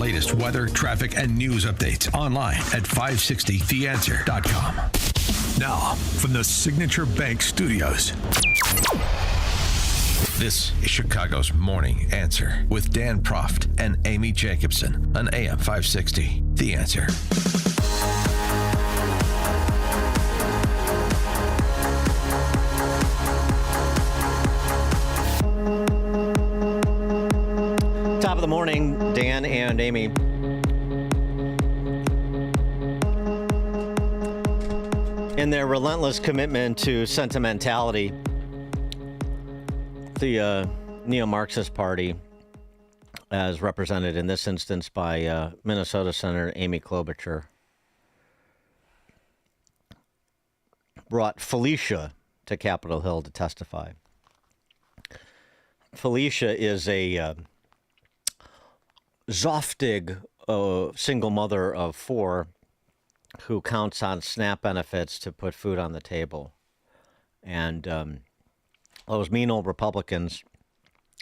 latest weather, traffic, and news updates online at 560theanswer.com. Now, from the Signature Bank Studios, this is Chicago's Morning Answer with Dan Proft and Amy Jacobson on AM 560. The Answer. Top of the morning, Dan and Amy. In their relentless commitment to sentimentality, the Neo-Marxist Party, as represented in this instance by Minnesota Senator Amy Klobuchar, brought Felicia to Capitol Hill to testify. Felicia is a Zoftig single mother of four who counts on SNAP benefits to put food on the table. And those mean old Republicans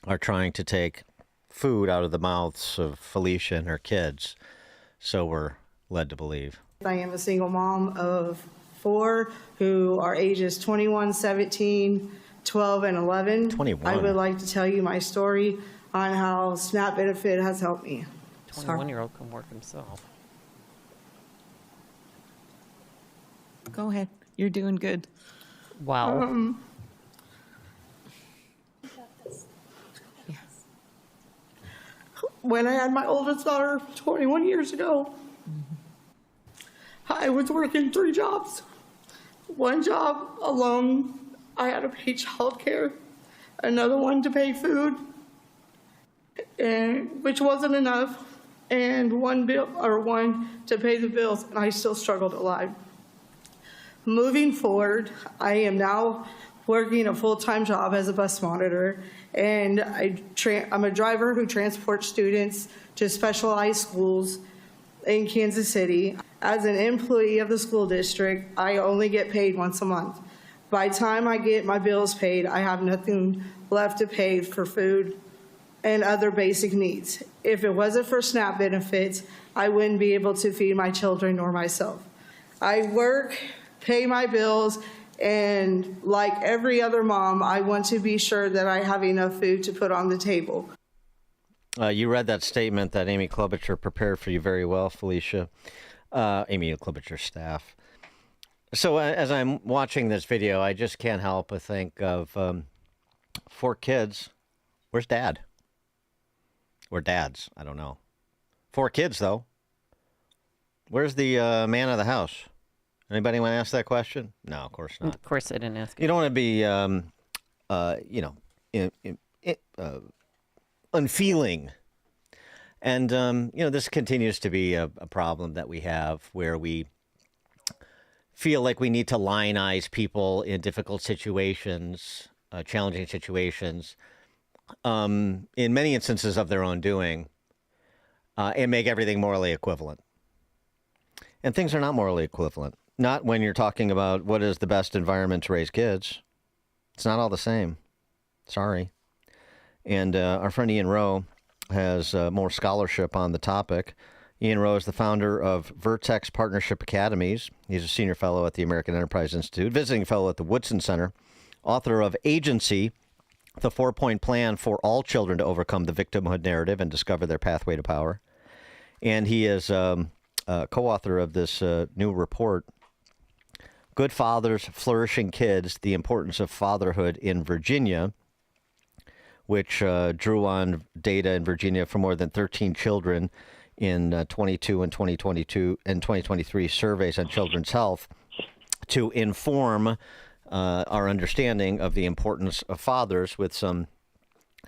are trying to take food out of the mouths of Felicia and her kids. So we're led to believe. I am a single mom of four who are ages 21, 17, 12, and 11. 21. I would like to tell you my story on how SNAP benefit has helped me. 21-year-old can work himself. Go ahead. You're doing good. Wow. Yes. When I had my oldest daughter 21 years ago, I was working 3 jobs. One job alone, I had to pay childcare. Another one to pay food, and which wasn't enough, and one to pay the bills, and I still struggled a lot. Moving forward, I am now working a full-time job as a bus monitor, and I'm a driver who transports students to specialized schools in Kansas City. As an employee of the school district, I only get paid once a month. By the time I get my bills paid, I have nothing left to pay for food and other basic needs. If it wasn't for SNAP benefits, I wouldn't be able to feed my children or myself. I work, pay my bills, and like every other mom, I want to be sure that I have enough food to put on the table. You read that statement that Amy Klobuchar prepared for you very well, Felicia. Amy Klobuchar's staff. So as I'm watching this video, I just can't help but think of 4 kids. Where's Dad? Or dads? I don't know. 4 kids, though. Where's the man of the house? Anybody want to ask that question? No, of course not. Of course I didn't ask. You don't want to be, unfeeling. And, this continues to be a problem that we have where we feel like we need to lionize people in difficult situations, challenging situations, in many instances of their own doing, and make everything morally equivalent. And things are not morally equivalent. Not when you're talking about what is the best environment to raise kids. It's not all the same. Sorry. And our friend Ian Rowe has more scholarship on the topic. Ian Rowe is the founder of Vertex Partnership Academies. He's a senior fellow at the American Enterprise Institute, visiting fellow at the Woodson Center, author of Agency, the 4-point plan for all children to overcome the victimhood narrative and discover their pathway to power. And he is co-author of this new report, Good Fathers, Flourishing Kids, The Importance of Fatherhood in Virginia, which drew on data in Virginia for more than 13 children in 22 and 2022 and 2023 surveys on children's health to inform our understanding of the importance of fathers with some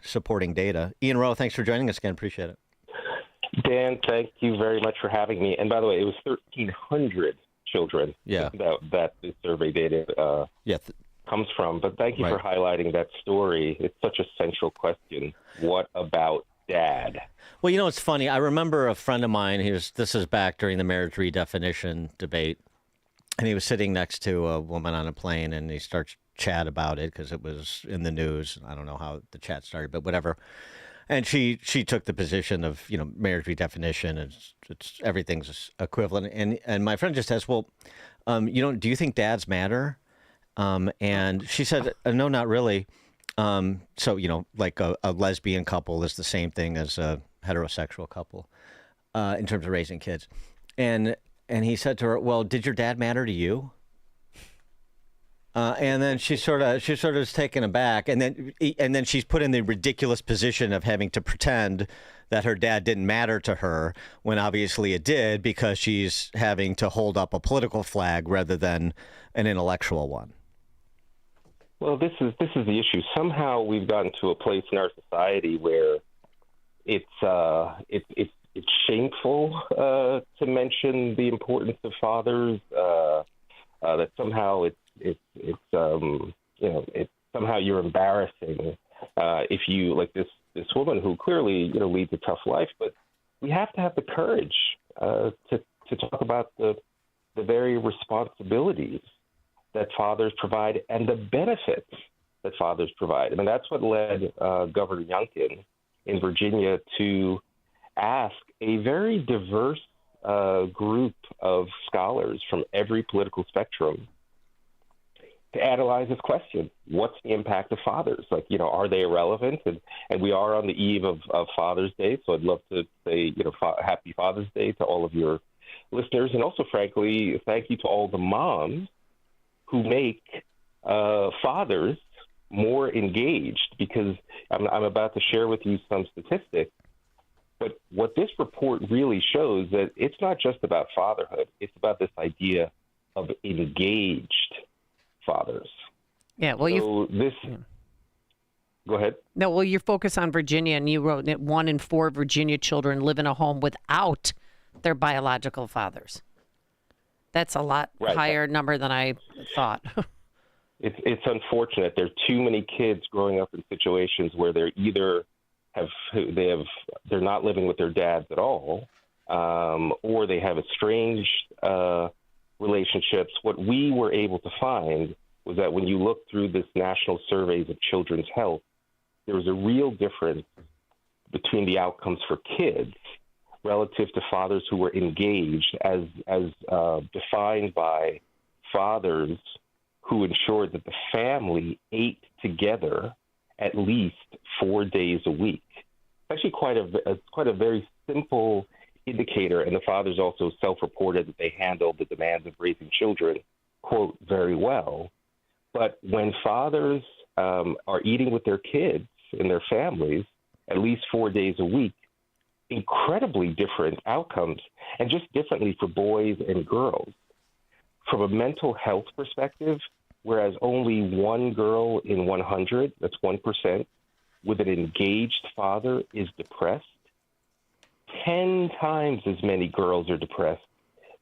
supporting data. Ian Rowe, thanks for joining us again. Appreciate it. Dan, thank you very much for having me. And by the way, it was 1,300 children that the survey data comes from. But thank you for highlighting that story. It's such a central question. What about Dad? Well, it's funny. I remember a friend of mine, this is back during the marriage redefinition debate, and he was sitting next to a woman on a plane, and he starts chat about it because it was in the news. I don't know how the chat started, but whatever. And she took the position of, marriage redefinition, and it's everything's equivalent. And my friend just asked, well, do you think dads matter? And she said, no, not really. So, like a lesbian couple is the same thing as a heterosexual couple in terms of raising kids. And he said to her, well, did your dad matter to you? And then she sort of is taken aback, and then she's put in the ridiculous position of having to pretend that her dad didn't matter to her when obviously it did, because she's having to hold up a political flag rather than an intellectual one. Well, this is the issue. Somehow we've gotten to a place in our society where it's shameful to mention the importance of fathers. That somehow somehow you're embarrassing if you, like this woman who clearly leads a tough life. But we have to have the courage to talk about the very responsibilities that fathers provide and the benefits that fathers provide. I mean, that's what led Governor Youngkin in Virginia to ask a very diverse group of scholars from every political spectrum to analyze this question. What's the impact of fathers? Like, are they irrelevant? And we are on the eve of Father's Day, so I'd love to say, happy Father's Day to all of your listeners. And also, frankly, thank you to all the moms who make fathers more engaged, because I'm about to share with you some statistics. But what this report really shows that it's not just about fatherhood. It's about this idea of engaged fathers. Yeah, well, Go ahead. No, well, you're focused on Virginia, and you wrote that 1 in 4 Virginia children live in a home without their biological fathers. That's a lot higher number than I thought. It's unfortunate. There are too many kids growing up in situations where they're either they're not living with their dads at all, or they have estranged relationships. What we were able to find was that when you look through this national surveys of children's health, there was a real difference between the outcomes for kids relative to fathers who were engaged, as defined by fathers who ensured that the family ate together at least 4 days a week. Actually, quite a very simple indicator, and the fathers also self-reported that they handled the demands of raising children, quote, very well. But when fathers are eating with their kids in their families at least 4 days a week, incredibly different outcomes, and just differently for boys and girls. From a mental health perspective, whereas only one girl in 100, that's 1%, with an engaged father is depressed, 10 times as many girls are depressed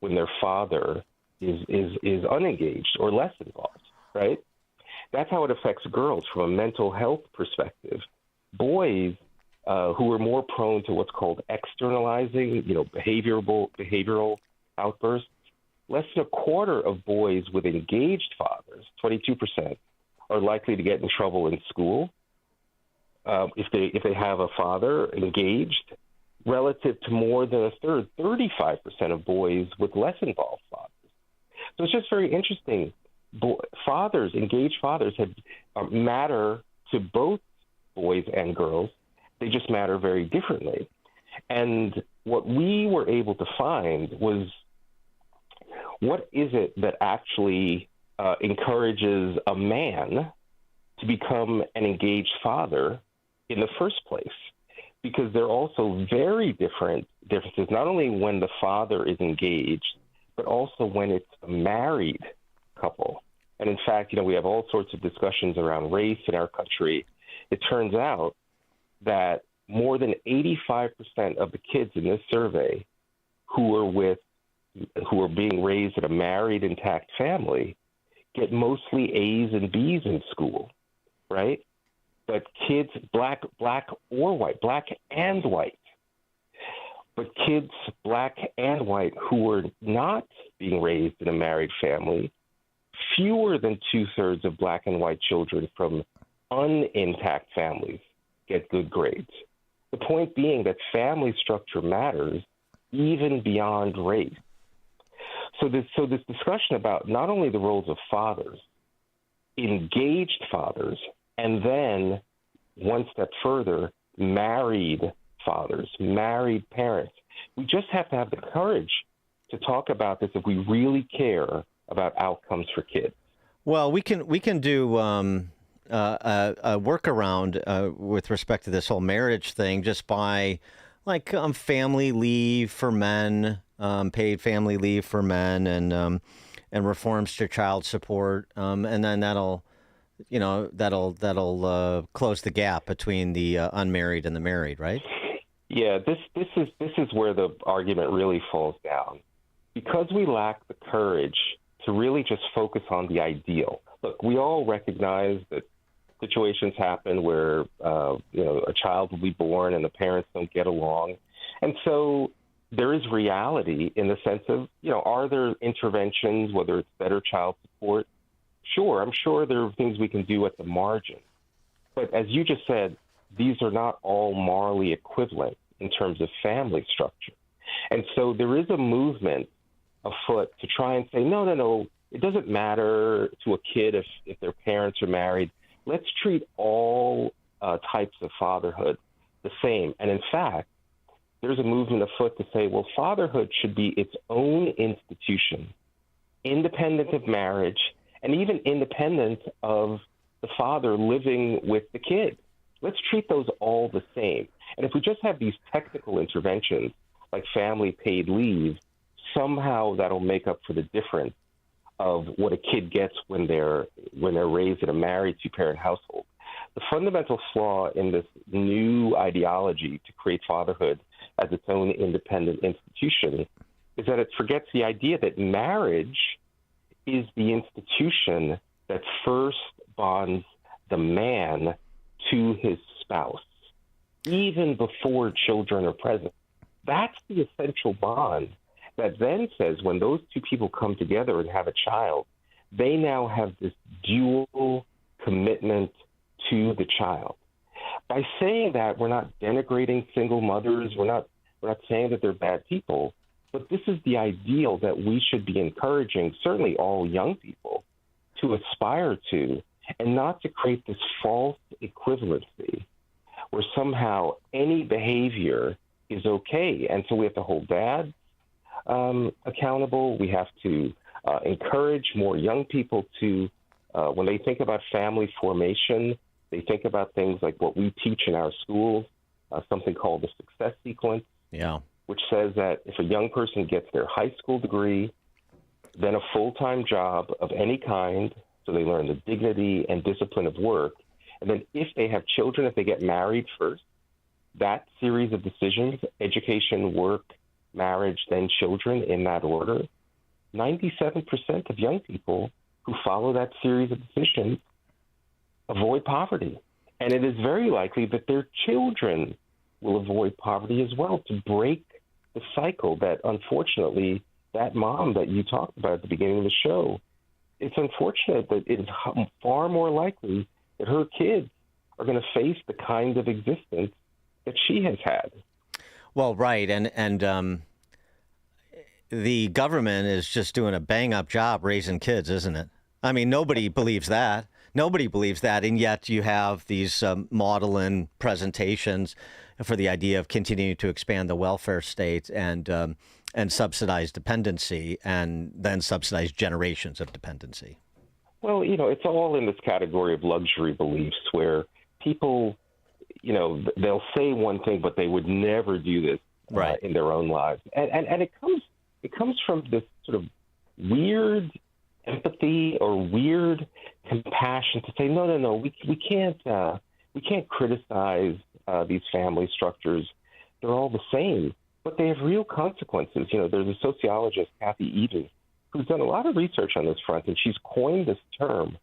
when their father is unengaged or less involved, right? That's how it affects girls from a mental health perspective. Boys who are more prone to what's called externalizing, behavioral outbursts, less than a quarter of boys with engaged fathers, 22%, are likely to get in trouble in school if they have a father engaged, relative to more than a third, 35% of boys with less involved fathers. So it's just very interesting. Engaged fathers matter to both boys and girls. They just matter very differently. And what we were able to find was, what is it that actually encourages a man to become an engaged father in the first place? Because there are also very differences, not only when the father is engaged, but also when it's a married couple. And in fact, we have all sorts of discussions around race in our country. It turns out that more than 85% of the kids in this survey who are being raised in a married, intact family get mostly A's and B's in school, right? But kids, black or white, black and white, but kids, black and white, who were not being raised in a married family, fewer than 2/3 of black and white children from unintact families get good grades. The point being that family structure matters even beyond race. So this discussion about not only the roles of fathers, engaged fathers, and then one step further, married fathers, married parents. We just have to have the courage to talk about this if we really care about outcomes for kids. Well, we can do a workaround with respect to this whole marriage thing, just by like family leave for men, paid family leave for men, and reforms to child support, and then that'll close the gap between the unmarried and the married, right? Yeah, this is where the argument really falls down, because we lack the courage to really just focus on the ideal. Look, we all recognize that situations happen where a child will be born and the parents don't get along, and so there is reality in the sense of, are there interventions, whether it's better child support? Sure, I'm sure there are things we can do at the margin. But as you just said, these are not all morally equivalent in terms of family structure. And so there is a movement afoot to try and say, no, it doesn't matter to a kid if their parents are married. Let's treat all types of fatherhood the same. And in fact, there's a movement afoot to say, well, fatherhood should be its own institution, independent of marriage, and even independent of the father living with the kid. Let's treat those all the same. And if we just have these technical interventions like family paid leave, somehow that'll make up for the difference of what a kid gets when they're raised in a married two-parent household. The fundamental flaw in this new ideology to create fatherhood as its own independent institution is that it forgets the idea that marriage is the institution that first bonds the man to his spouse, even before children are present. That's the essential bond that then says when those two people come together and have a child, they now have this dual commitment to the child. By saying that, we're not denigrating single mothers. We're not saying that they're bad people. But this is the ideal that we should be encouraging, certainly all young people, to aspire to, and not to create this false equivalency where somehow any behavior is okay. And so we have to hold dads accountable. We have to encourage more young people to, when they think about family formation, they think about things like what we teach in our schools, something called the success sequence. Yeah. Which says that if a young person gets their high school degree, then a full-time job of any kind, so they learn the dignity and discipline of work, and then if they have children, if they get married first, that series of decisions, education, work, marriage, then children, in that order, 97% of young people who follow that series of decisions avoid poverty. And it is very likely that their children will avoid poverty as well, to break the cycle that, unfortunately, that mom that you talked about at the beginning of the show, it's unfortunate that it is far more likely that her kids are going to face the kind of existence that she has had. Well, right, and the government is just doing a bang-up job raising kids, isn't it? I mean, nobody believes that. Nobody believes that, and yet you have these model-in presentations for the idea of continuing to expand the welfare state and subsidize dependency, and then subsidize generations of dependency. Well, it's all in this category of luxury beliefs where people, they'll say one thing, but they would never do this in their own lives. And it comes from this sort of weird empathy or weird compassion to say, no, we can't criticize these family structures. They're all the same, but they have real consequences. There's a sociologist, Kathy Eden, who's done a lot of research on this front, and she's coined this term,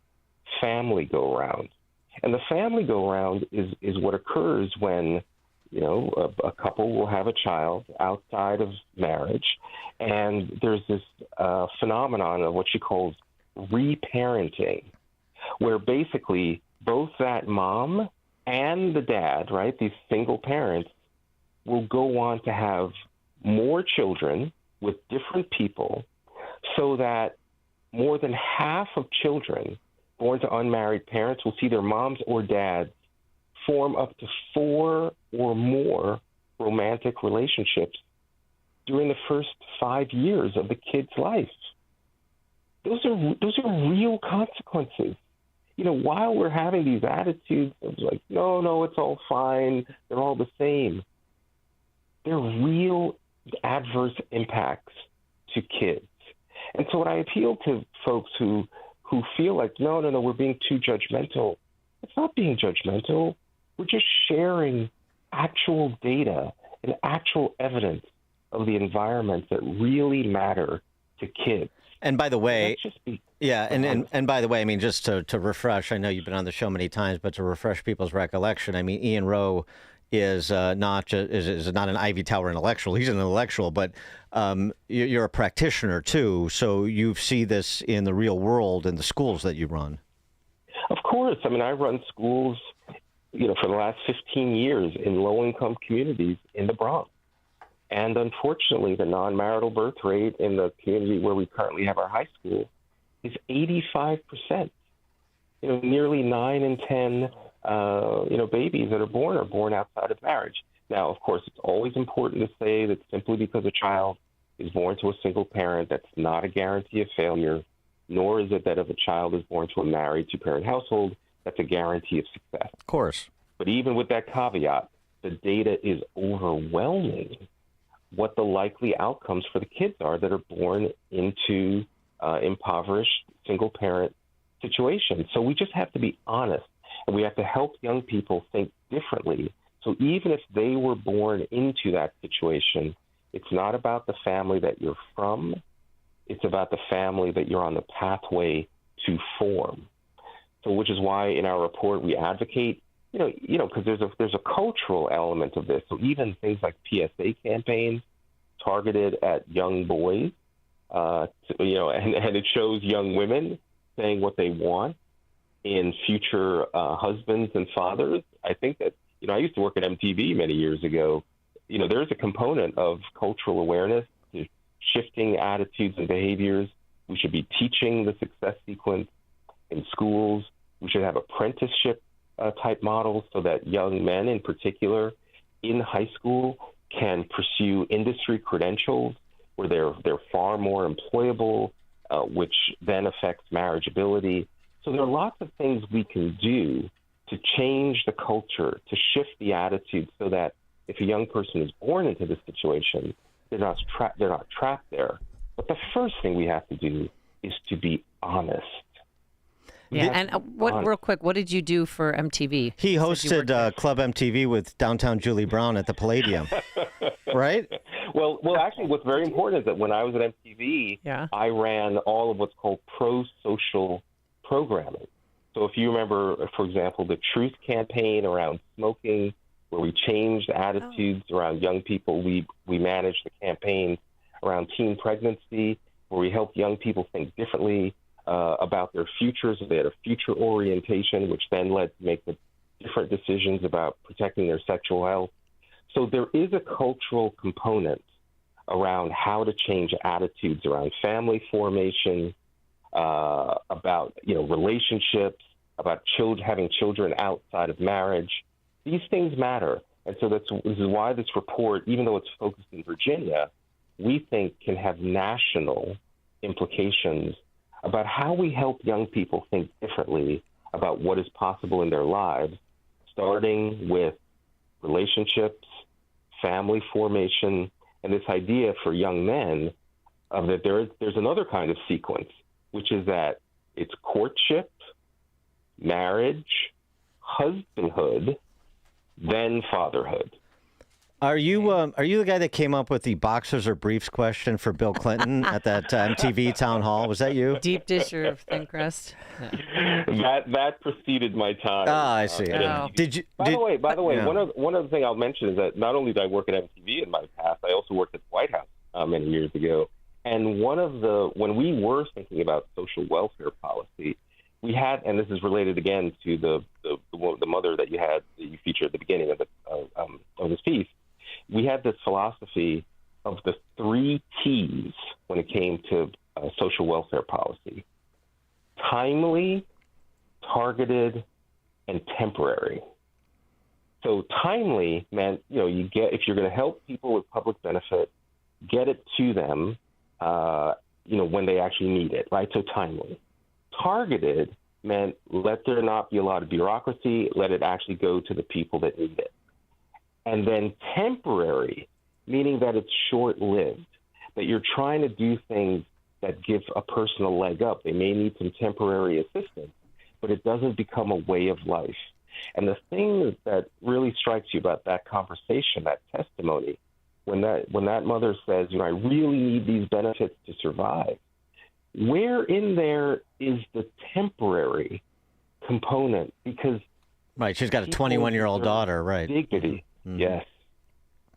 family go-round. And the family go-round is what occurs when, a couple will have a child outside of marriage, and there's this phenomenon of what she calls reparenting, where basically both that mom and the dad, right, these single parents, will go on to have more children with different people, so that more than half of children born to unmarried parents will see their moms or dads form up to 4 or more romantic relationships during the first 5 years of the kid's life. Those are real consequences. While we're having these attitudes of like, no, it's all fine, they're all the same, they're real adverse impacts to kids. And so when I appeal to folks who feel like, no, we're being too judgmental, it's not being judgmental. We're just sharing actual data and actual evidence of the environments that really matter to kids. And by the way, and by the way, I mean, just to refresh, I know you've been on the show many times, but to refresh people's recollection, I mean, Ian Rowe is not an Ivy Tower intellectual. He's an intellectual, but you're a practitioner too. So you see this in the real world in the schools that you run. Of course. I mean, I run schools, for the last 15 years in low-income communities in the Bronx. And unfortunately, the non-marital birth rate in the community where we currently have our high school is 85%. Nearly 9 in 10 babies that are born outside of marriage. Now, of course, it's always important to say that simply because a child is born to a single parent, that's not a guarantee of failure, nor is it that if a child is born to a married two-parent household, that's a guarantee of success. Of course. But even with that caveat, the data is overwhelming what the likely outcomes for the kids are that are born into impoverished single-parent situations. So we just have to be honest. And we have to help young people think differently. So even if they were born into that situation, it's not about the family that you're from. It's about the family that you're on the pathway to form. So which is why in our report we advocate, because there's a cultural element of this. So even things like PSA campaigns targeted at young boys, and it shows young women saying what they want in future husbands and fathers. I think that, I used to work at MTV many years ago. There's a component of cultural awareness to shifting attitudes and behaviors. We should be teaching the success sequence in schools. We should have apprenticeship type models so that young men in particular in high school can pursue industry credentials where they're far more employable, which then affects marriageability. So there are lots of things we can do to change the culture, to shift the attitude so that if a young person is born into this situation, they're not trapped there. But the first thing we have to do is to be honest. Yeah, and real quick, what did you do for MTV? He hosted Club MTV with downtown Julie Brown at the Palladium, right? Well, actually, what's very important is that when I was at MTV, I ran all of what's called pro-social programming. So if you remember, for example, the Truth campaign around smoking, where we changed attitudes around young people, we managed the campaign around teen pregnancy, where we helped young people think differently about their futures. They had a future orientation, which then led to make the different decisions about protecting their sexual health. So there is a cultural component around how to change attitudes around family formation, about relationships, about having children outside of marriage. These things matter, and so this is why this report, even though it's focused in Virginia, we think can have national implications about how we help young people think differently about what is possible in their lives, starting with relationships, family formation, and this idea for young men of that there's another kind of sequence, which is that it's courtship, marriage, husbandhood, then fatherhood. Are you the guy that came up with the boxers or briefs question for Bill Clinton at that MTV town hall? Was that you? Deep disher of thin crust. Yeah. That preceded my time. Ah, I see. Did you? By the way, one other thing I'll mention is that not only did I work at MTV in my past, I also worked at the White House many years ago. And when we were thinking about social welfare policy, we had, and this is related again to the mother that you featured at the beginning of this piece. we had this philosophy of the 3 T's when it came to social welfare policy: timely, targeted, and temporary. So timely meant, if you're going to help people with public benefit, get it to them, when they actually need it, right? So timely. Targeted meant let there not be a lot of bureaucracy, let it actually go to the people that need it. And then temporary, meaning that it's short-lived, that you're trying to do things that give a person a leg up. They may need some temporary assistance, but it doesn't become a way of life. And the thing that really strikes you about that conversation, that testimony, when that mother says, I really need these benefits to survive, where in there is the temporary component? Because right, she's got a 21-year-old daughter, right? Dignity, yes.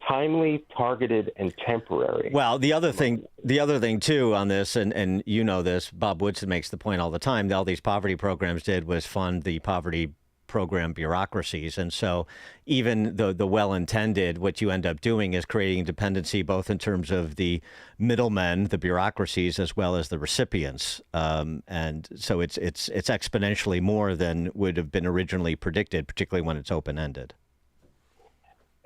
Timely, targeted, and temporary. Well, the other thing too on this, and you know this, Bob Woodson makes the point all the time, all these poverty programs did was fund the poverty program bureaucracies. And so even the well-intended, what you end up doing is creating dependency both in terms of the middlemen, the bureaucracies, as well as the recipients. And so it's exponentially more than would have been originally predicted, particularly when it's open-ended.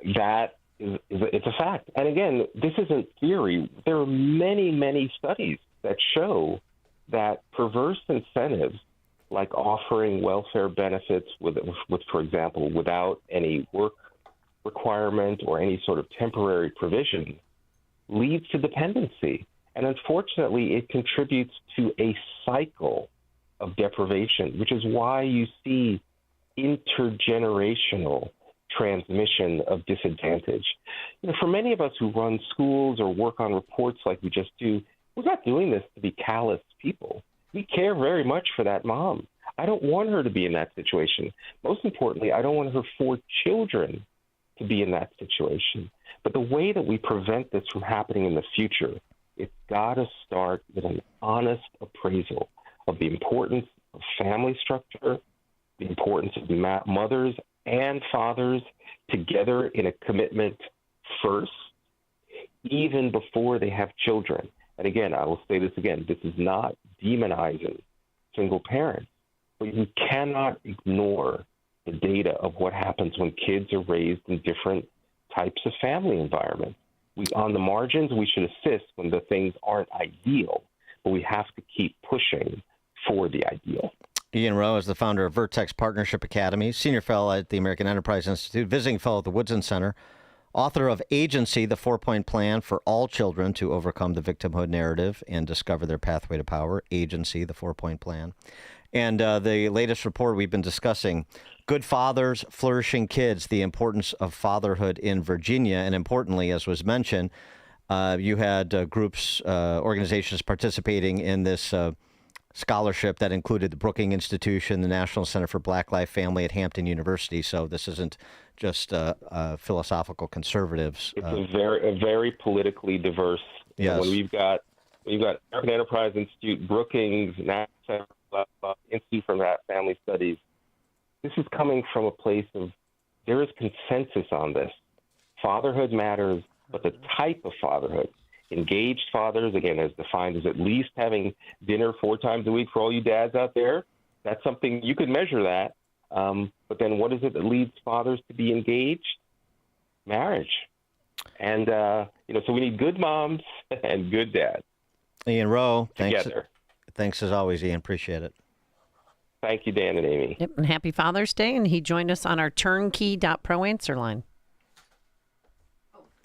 It's a fact. And again, this isn't theory. There are many, many studies that show that perverse incentives, like offering welfare benefits with, for example, without any work requirement or any sort of temporary provision, leads to dependency. And unfortunately, it contributes to a cycle of deprivation, which is why you see intergenerational transmission of disadvantage. For many of us who run schools or work on reports like we just do, we're not doing this to be callous people. We care very much for that mom. I don't want her to be in that situation. Most importantly, I don't want her 4 children to be in that situation. But the way that we prevent this from happening in the future, it's got to start with an honest appraisal of the importance of family structure, the importance of mothers and fathers together in a commitment first, even before they have children. And again, I will say this again, this is not demonizing single parents, but you cannot ignore the data of what happens when kids are raised in different types of family environments. On the margins, we should assist when the things aren't ideal, but we have to keep pushing for the ideal. Ian Rowe is the founder of Vertex Partnership Academy, senior fellow at the American Enterprise Institute, visiting fellow at the Woodson Center, author of Agency, the 4-Point Plan for All Children to Overcome the Victimhood Narrative and Discover Their Pathway to Power, Agency, the 4-Point Plan. And the latest report we've been discussing, Good Fathers, Flourishing Kids, the Importance of Fatherhood in Virginia. And importantly, as was mentioned, you had groups, organizations participating in this scholarship that included the Brookings Institution, the National Center for Black Life Family at Hampton University. So this isn't just philosophical conservatives. It's a very politically diverse. Yes. When we've got American Enterprise Institute, Brookings, National Center for Black Institute for Family Studies. This is coming from a place of there is consensus on this. Fatherhood matters, but the type of fatherhood. Engaged fathers, again, as defined as at least having dinner 4 times a week for all you dads out there. That's something you could measure that. But then what is it that leads fathers to be engaged? Marriage. And, so we need good moms and good dads. Ian Rowe, together. Thanks as always, Ian. Appreciate it. Thank you, Dan and Amy. Yep, and happy Father's Day. And he joined us on our turnkey.pro answer line.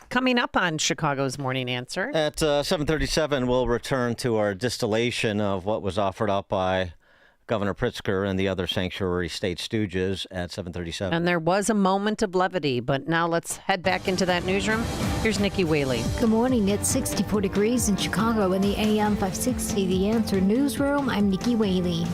Coming up on Chicago's Morning Answer. At 7:37, we'll return to our distillation of what was offered up by Governor Pritzker and the other sanctuary state stooges at 7:37. And there was a moment of levity, but now let's head back into that newsroom. Here's Nikki Whaley. Good morning. It's 64 degrees in Chicago in the AM 560 The Answer newsroom. I'm Nikki Whaley.